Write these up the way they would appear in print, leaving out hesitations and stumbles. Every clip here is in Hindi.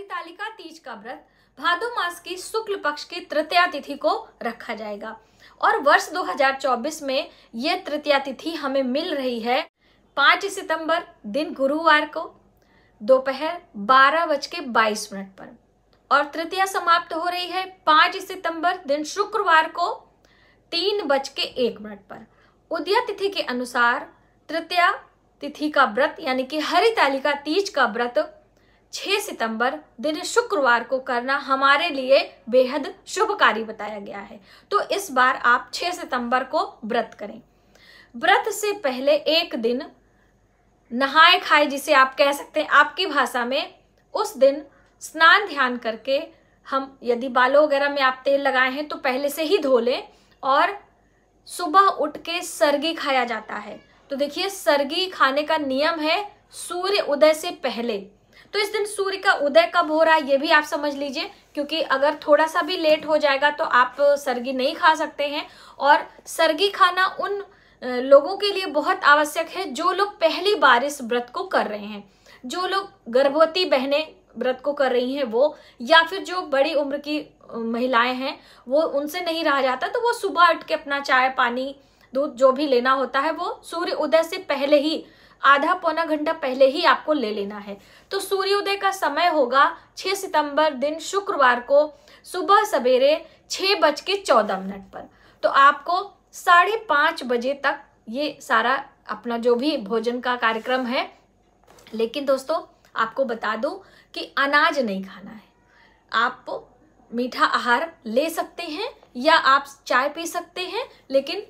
हरितालिका तीज का व्रत भादो मास की शुक्ल पक्ष की तृतीया तिथि को रखा जाएगा और वर्ष 2024 में यह तृतीया तिथि हमें मिल रही है 5 सितंबर दिन गुरुवार को दोपहर 12:22 पर और तृतीया समाप्त हो रही है 5 सितंबर दिन शुक्रवार को 3:01 पर। उदया तिथि के अनुसार तृतीया तिथि का व्रत यानी कि हरितालिका तीज का व्रत 6 सितंबर दिन शुक्रवार को करना हमारे लिए बेहद शुभकारी बताया गया है। तो इस बार आप 6 सितंबर को व्रत करें। व्रत से पहले एक दिन नहाए खाए जिसे आप कह सकते हैं आपकी भाषा में, उस दिन स्नान ध्यान करके हम यदि बालों वगैरह में आप तेल लगाए हैं तो पहले से ही धो लें। और सुबह उठ के सरगी खाया जाता है। तो देखिए सरगी खाने का नियम है सूर्य उदय से पहले। तो इस दिन सूर्य का उदय कब हो रहा है ये भी आप समझ लीजिए, क्योंकि अगर थोड़ा सा भी लेट हो जाएगा तो आप सरगी नहीं खा सकते हैं। और सरगी खाना उन लोगों के लिए बहुत आवश्यक है जो लोग पहली बार इस व्रत को कर रहे हैं, जो लोग गर्भवती बहनें व्रत को कर रही हैं वो, या फिर जो बड़ी उम्र की महिलाएं हैं वो, उनसे नहीं रहा जाता तो वो सुबह उठ के अपना चाय पानी दूध जो भी लेना होता है वो सूर्य उदय से पहले ही आधा पौना घंटा पहले ही आपको ले लेना है। तो सूर्योदय का समय होगा 6 सितंबर दिन शुक्रवार को सुबह सवेरे 6:14 पर। तो आपको 5:30 बजे तक ये सारा अपना जो भी भोजन का कार्यक्रम है। लेकिन दोस्तों आपको बता दूं कि अनाज नहीं खाना है। आप मीठा आहार ले सकते हैं या आप चाय पी सकते हैं, लेकिन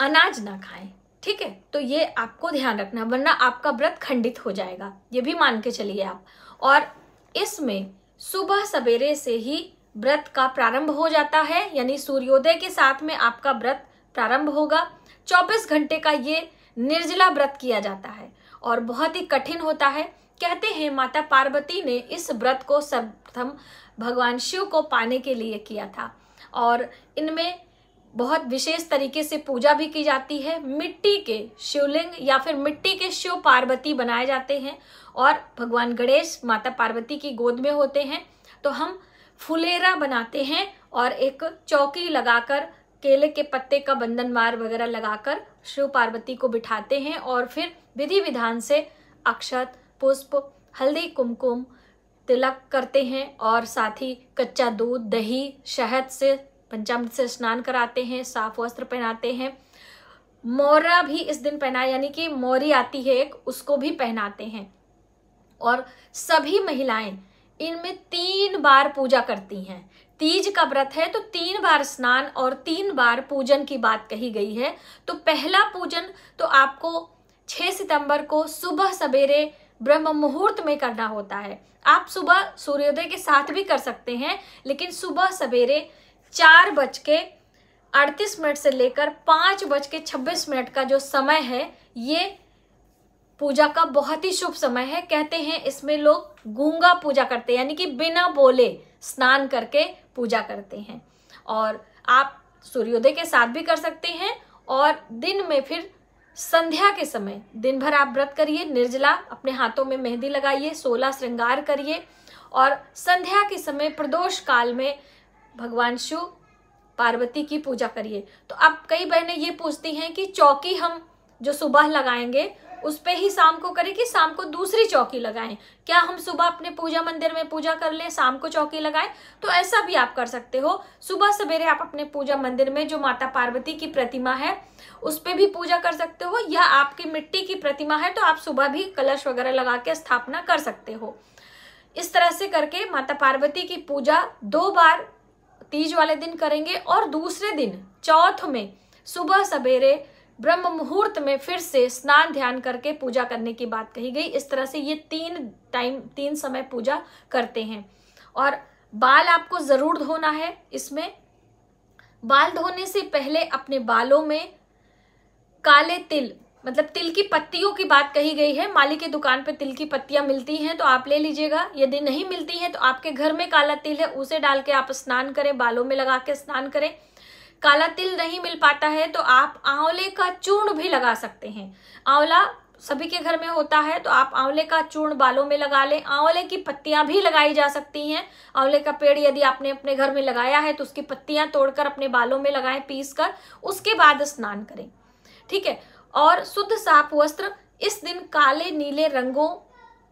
अनाज ना खाएं, ठीक है। तो ये आपको ध्यान रखना, वरना आपका व्रत खंडित हो जाएगा, ये भी मान के चलिए आप। और इसमें सुबह सवेरे से ही व्रत का प्रारंभ हो जाता है, यानी सूर्योदय के साथ में आपका व्रत प्रारंभ होगा। 24 घंटे का ये निर्जला व्रत किया जाता है और बहुत ही कठिन होता है। कहते हैं माता पार्वती ने इस व्रत को सर्वप्रथम भगवान शिव को पाने के लिए किया था और इनमें बहुत विशेष तरीके से पूजा भी की जाती है। मिट्टी के शिवलिंग या फिर मिट्टी के शिव पार्वती बनाए जाते हैं और भगवान गणेश माता पार्वती की गोद में होते हैं। तो हम फुलेरा बनाते हैं और एक चौकी लगाकर केले के पत्ते का बंधनवार वगैरह लगाकर शिव पार्वती को बिठाते हैं और फिर विधि विधान से अक्षत पुष्प हल्दी कुमकुम तिलक करते हैं और साथ ही कच्चा दूध दही शहद से पंचामृत से स्नान कराते हैं, साफ वस्त्र पहनाते हैं। मोरा भी इस दिन पहनाए, यानी कि मोरी आती है एक, उसको भी पहनाते हैं। और सभी महिलाएं इनमें 3 बार पूजा करती हैं। तीज का व्रत है तो 3 बार स्नान और 3 बार पूजन की बात कही गई है। तो पहला पूजन तो आपको 6 सितंबर को सुबह सवेरे ब्रह्म मुहूर्त में करना होता है। आप सुबह सूर्योदय के साथ भी कर सकते हैं, लेकिन सुबह सवेरे 4:38 से लेकर 5:26 का जो समय है ये पूजा का बहुत ही शुभ समय है। कहते हैं इसमें लोग गूंगा पूजा करते हैं, यानी कि बिना बोले स्नान करके पूजा करते हैं। और आप सूर्योदय के साथ भी कर सकते हैं और दिन में फिर संध्या के समय दिन भर आप व्रत करिए, निर्जला, अपने हाथों में मेहंदी लगाइए, 16 श्रृंगार करिए और संध्या के समय प्रदोष काल में भगवान शिव पार्वती की पूजा करिए। तो अब कई बहनें ये पूछती हैं कि चौकी हम जो सुबह लगाएंगे उस पे ही शाम को करें कि शाम को दूसरी चौकी लगाएं, क्या हम सुबह अपने पूजा मंदिर में पूजा कर लें शाम को चौकी लगाएं? तो ऐसा भी आप कर सकते हो। सुबह सवेरे आप अपने पूजा मंदिर में जो माता पार्वती की प्रतिमा है उस पे भी पूजा कर सकते हो, या आपकी मिट्टी की प्रतिमा है तो आप सुबह भी कलश वगैरह लगा के स्थापना कर सकते हो। इस तरह से करके माता पार्वती की पूजा 2 बार तीज वाले दिन करेंगे और दूसरे दिन चौथ में सुबह सवेरे ब्रह्म मुहूर्त में फिर से स्नान ध्यान करके पूजा करने की बात कही गई। इस तरह से ये 3 समय पूजा करते हैं। और बाल आपको जरूर धोना है। इसमें बाल धोने से पहले अपने बालों में काले तिल, मतलब तिल की पत्तियों की बात कही गई है। माली की दुकान पे तिल की पत्तियां मिलती हैं तो आप ले लीजिएगा। यदि नहीं मिलती हैं तो आपके घर में काला तिल है उसे डाल के आप स्नान करें, बालों में लगा के स्नान करें। काला तिल नहीं मिल पाता है तो आप आंवले का चूर्ण भी लगा सकते हैं। आंवला सभी के घर में होता है, तो आप आंवले का चूर्ण बालों में लगा लें। आंवले की पत्तियां भी लगाई जा सकती हैं। आंवले का पेड़ यदि आपने अपने घर में लगाया है तो उसकी पत्तियां तोड़कर अपने बालों में लगाएं पीस कर, उसके बाद स्नान करें, ठीक है। और शुद्ध साफ वस्त्र, इस दिन काले नीले रंगों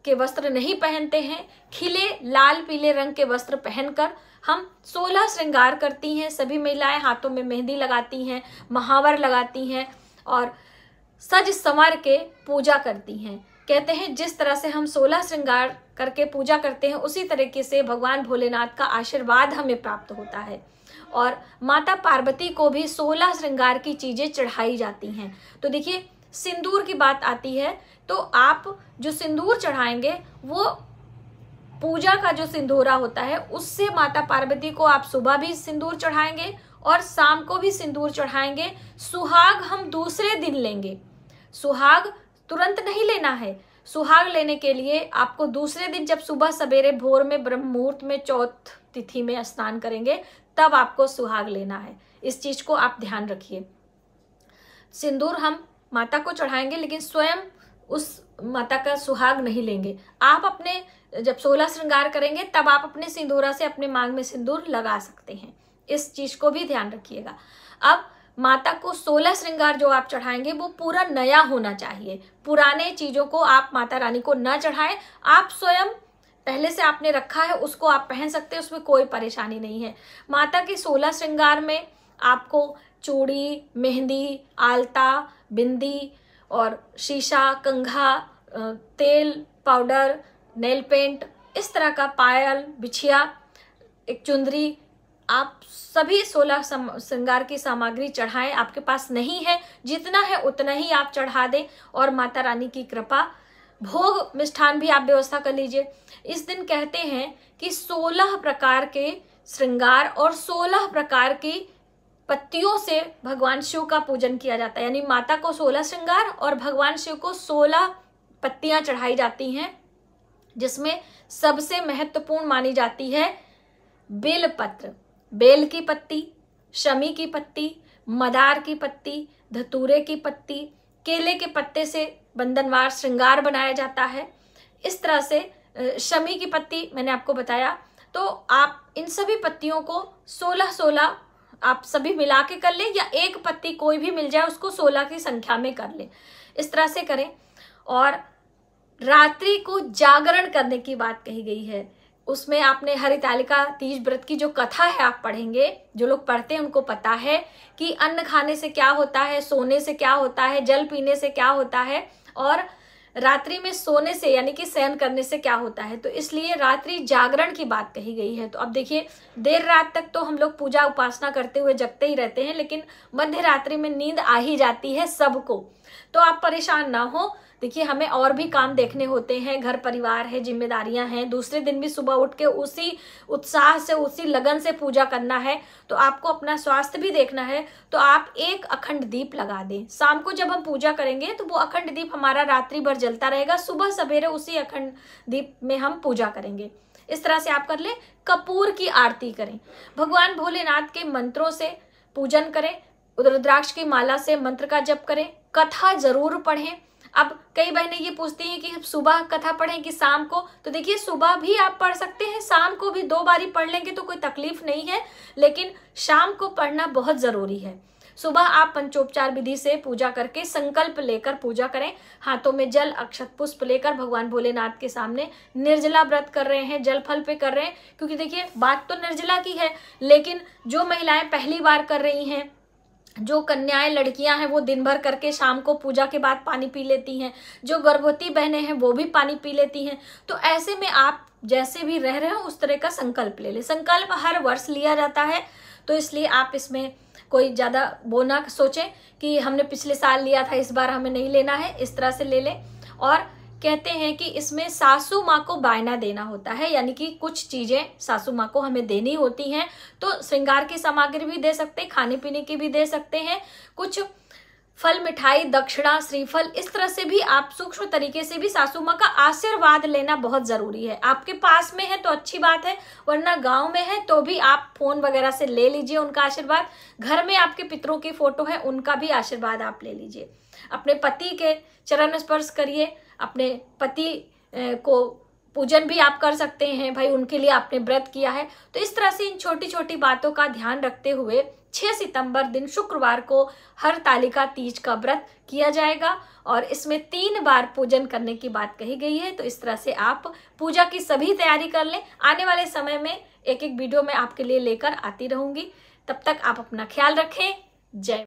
के वस्त्र नहीं पहनते हैं। खिले लाल पीले रंग के वस्त्र पहनकर हम 16 श्रृंगार करती हैं। सभी महिलाएं हाथों में मेहंदी लगाती हैं, महावर लगाती हैं और सज संवर के पूजा करती हैं। कहते हैं जिस तरह से हम 16 श्रृंगार करके पूजा करते हैं, उसी तरीके से भगवान भोलेनाथ का आशीर्वाद हमें प्राप्त होता है। और माता पार्वती को भी 16 श्रृंगार की चीजें चढ़ाई जाती हैं। तो देखिए, सिंदूर की बात आती है तो आप जो सिंदूर चढ़ाएंगे वो पूजा का जो सिंदूरा होता है उससे माता पार्वती को आप सुबह भी सिंदूर चढ़ाएंगे और शाम को भी सिंदूर चढ़ाएंगे। सुहाग हम दूसरे दिन लेंगे, सुहाग तुरंत नहीं लेना है। सुहाग लेने के लिए आपको दूसरे दिन, जब सुबह सवेरे भोर में ब्रह्म मुहूर्त में चौथ तिथि में स्नान करेंगे, तब आपको सुहाग लेना है। इस चीज को आप ध्यान रखिए। सिंदूर हम माता को चढ़ाएंगे लेकिन स्वयं उस माता का सुहाग नहीं लेंगे। आप अपने जब 16 श्रृंगार करेंगे तब आप अपने सिंदूरा से अपने मांग में सिंदूर लगा सकते हैं। इस चीज को भी ध्यान रखिएगा। अब माता को 16 श्रृंगार जो आप चढ़ाएंगे वो पूरा नया होना चाहिए। पुराने चीजों को आप माता रानी को न चढ़ाएं। आप स्वयं पहले से आपने रखा है उसको आप पहन सकते हैं, उसमें कोई परेशानी नहीं है। माता के 16 श्रृंगार में आपको चूड़ी, मेहंदी, आलता, बिंदी और शीशा, कंघा, तेल, पाउडर, नेल पेंट, इस तरह का पायल, बिछिया, एक चुंदरी, आप सभी 16 श्रृंगार की सामग्री चढ़ाएं। आपके पास नहीं है, जितना है उतना ही आप चढ़ा दें और माता रानी की कृपा। भोग मिष्ठान भी आप व्यवस्था कर लीजिए। इस दिन कहते हैं कि 16 प्रकार के श्रृंगार और 16 प्रकार की पत्तियों से भगवान शिव का पूजन किया जाता है। यानी माता को 16 श्रृंगार और भगवान शिव को 16 पत्तियां चढ़ाई जाती हैं, जिसमें सबसे महत्वपूर्ण मानी जाती है बेल पत्र, बेल की पत्ती, शमी की पत्ती, मदार की पत्ती, धतूरे की पत्ती, केले के पत्ते से बंधनवार श्रृंगार बनाया जाता है। इस तरह से शमी की पत्ती मैंने आपको बताया। तो आप इन सभी पत्तियों को 16-16 आप सभी मिला के कर लें, या एक पत्ती कोई भी मिल जाए उसको 16 की संख्या में कर लें। इस तरह से करें। और रात्रि को जागरण करने की बात कही गई है। उसमें आपने हरितालिका तीज व्रत की जो कथा है आप पढ़ेंगे। जो लोग पढ़ते हैं उनको पता है कि अन्न खाने से क्या होता है, सोने से क्या होता है, जल पीने से क्या होता है, और रात्रि में सोने से यानी कि शयन करने से क्या होता है। तो इसलिए रात्रि जागरण की बात कही गई है। तो अब देखिए, देर रात तक तो हम लोग पूजा उपासना करते हुए जगते ही रहते हैं, लेकिन मध्य रात्रि में नींद आ ही जाती है सबको। तो आप परेशान ना हो। देखिए, हमें और भी काम देखने होते हैं, घर परिवार है, जिम्मेदारियां हैं। दूसरे दिन भी सुबह उठ के उसी उत्साह से, उसी लगन से पूजा करना है। तो आपको अपना स्वास्थ्य भी देखना है। तो आप एक अखंड दीप लगा दें। शाम को जब हम पूजा करेंगे तो वो अखंड दीप हमारा रात्रि भर जलता रहेगा। सुबह सवेरे उसी अखंड दीप में हम पूजा करेंगे। इस तरह से आप कर लें। कपूर की आरती करें। भगवान भोलेनाथ के मंत्रों से पूजन करें। रुद्राक्ष की माला से मंत्र का जप करें। कथा जरूर पढ़ें। अब कई बहनें ये पूछती हैं कि सुबह कथा पढ़ें कि शाम को। तो देखिए, सुबह भी आप पढ़ सकते हैं, शाम को भी 2 बारी पढ़ लेंगे तो कोई तकलीफ नहीं है, लेकिन शाम को पढ़ना बहुत जरूरी है। सुबह आप पंचोपचार विधि से पूजा करके संकल्प लेकर पूजा करें। हाथों में जल, अक्षत, पुष्प लेकर भगवान भोलेनाथ के सामने निर्जला व्रत कर रहे हैं, जल फल पे कर रहे हैं। क्योंकि देखिए, बात तो निर्जला की है, लेकिन जो महिलाएं पहली बार कर रही हैं, जो कन्याएं लड़कियां हैं, वो दिन भर करके शाम को पूजा के बाद पानी पी लेती हैं। जो गर्भवती बहनें हैं वो भी पानी पी लेती हैं। तो ऐसे में आप जैसे भी रह रहे हो उस तरह का संकल्प ले ले। संकल्प हर वर्ष लिया जाता है, तो इसलिए आप इसमें कोई ज्यादा वो ना सोचें कि हमने पिछले साल लिया था इस बार हमें नहीं लेना है। इस तरह से ले लें। और कहते हैं कि इसमें सासू माँ को बायना देना होता है, यानी कि कुछ चीजें सासू माँ को हमें देनी होती हैं। तो श्रृंगार की सामग्री भी दे सकते हैं, खाने पीने की भी दे सकते हैं, कुछ फल, मिठाई, दक्षिणा, श्रीफल, इस तरह से भी आप सूक्ष्म तरीके से भी सासू माँ का आशीर्वाद लेना बहुत जरूरी है। आपके पास में है तो अच्छी बात है, वरना गांव में है तो भी आप फोन वगैरह से ले लीजिए उनका आशीर्वाद। घर में आपके पितरों की फोटो है, उनका भी आशीर्वाद आप ले लीजिए। अपने पति के चरण स्पर्श करिए, अपने पति को पूजन भी आप कर सकते हैं, भाई उनके लिए आपने व्रत किया है। तो इस तरह से इन छोटी छोटी बातों का ध्यान रखते हुए 6 सितंबर दिन शुक्रवार को हरतालिका तीज का व्रत किया जाएगा और इसमें 3 बार पूजन करने की बात कही गई है। तो इस तरह से आप पूजा की सभी तैयारी कर लें। आने वाले समय में एक एक वीडियो मैं आपके लिए लेकर आती रहूंगी। तब तक आप अपना ख्याल रखें। जय